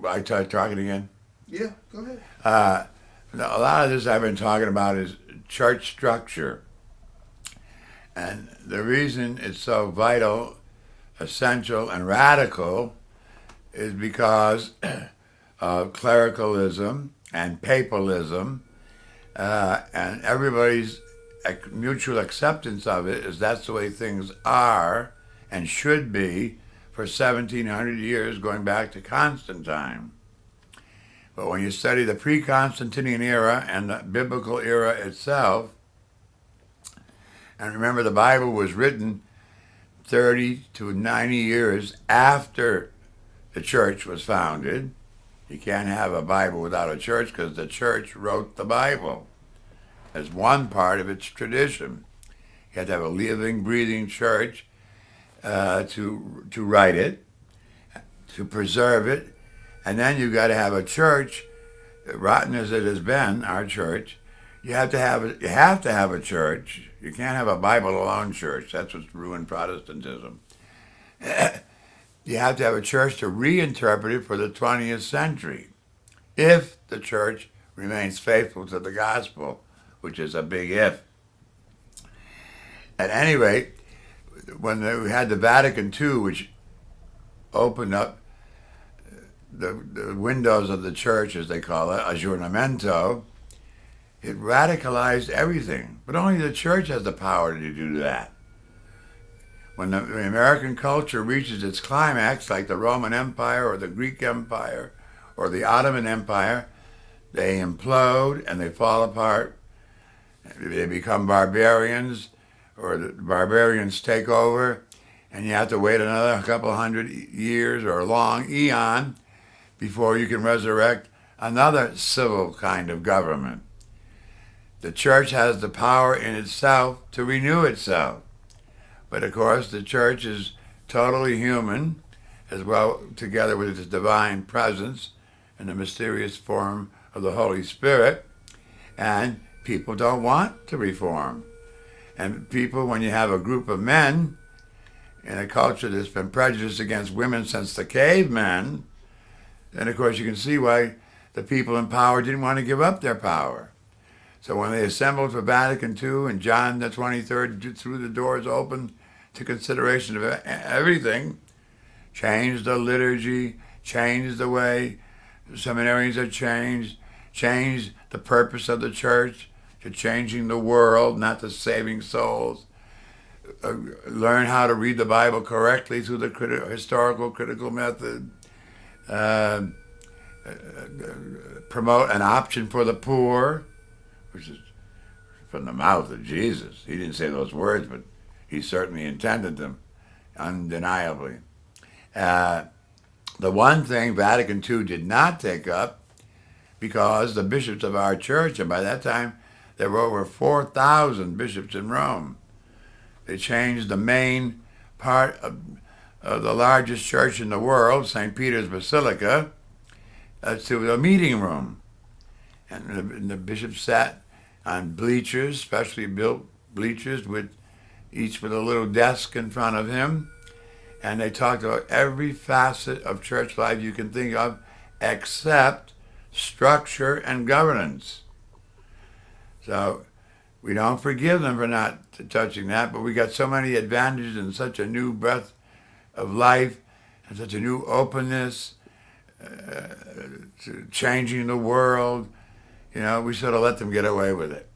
I start talking again. Yeah, go ahead. A lot of this I've been talking about is church structure, and the reason it's so vital, essential, and radical is because of clericalism and papalism, and everybody's mutual acceptance of it is that's the way things are and should be for 1700 years going back to Constantine. But when you study the pre-Constantinian era and the biblical era itself, and remember the Bible was written 30 to 90 years after the church was founded. You can't have a Bible without a church because the church wrote the Bible as one part of its tradition. You have to have a living, breathing church to write it, to preserve it, and then you've got to have a church, rotten as it has been, our church. You have to have a church. You can't have a Bible alone church. That's what's ruined Protestantism. You have to have a church to reinterpret it for the 20th century, if the church remains faithful to the gospel, which is a big if. At any rate, when we had the Vatican II, which opened up the windows of the church, as they call it, aggiornamento, it radicalized everything. But only the church has the power to do that. When the American culture reaches its climax, like the Roman Empire or the Greek Empire or the Ottoman Empire, they implode and they fall apart. They become barbarians, or the barbarians take over, and you have to wait another couple hundred years or a long eon before you can resurrect another civil kind of government. The church has the power in itself to renew itself. But of course, the church is totally human, as well together with its divine presence in the mysterious form of the Holy Spirit. And people don't want to reform. And people, when you have a group of men in a culture that's been prejudiced against women since the cavemen, then of course you can see why the people in power didn't want to give up their power. So when they assembled for Vatican II and John the 23rd threw the doors open to consideration of everything, changed the liturgy, changed the way seminaries are changed the purpose of the church to changing the world, not to saving souls. Learn how to read the Bible correctly through the historical critical method. Promote an option for the poor, which is from the mouth of Jesus. He didn't say those words, but he certainly intended them, undeniably. The one thing Vatican II did not take up, because the bishops of our church, and by that time there were over 4,000 bishops in Rome, they changed the main part of the largest church in the world, St. Peter's Basilica, to a meeting room. And the bishops sat on bleachers, specially built bleachers, each with a little desk in front of him. And they talked about every facet of church life you can think of, except structure and governance. So we don't forgive them for not touching that, but we got so many advantages and such a new breath of life and such a new openness to changing the world. We sort of let them get away with it.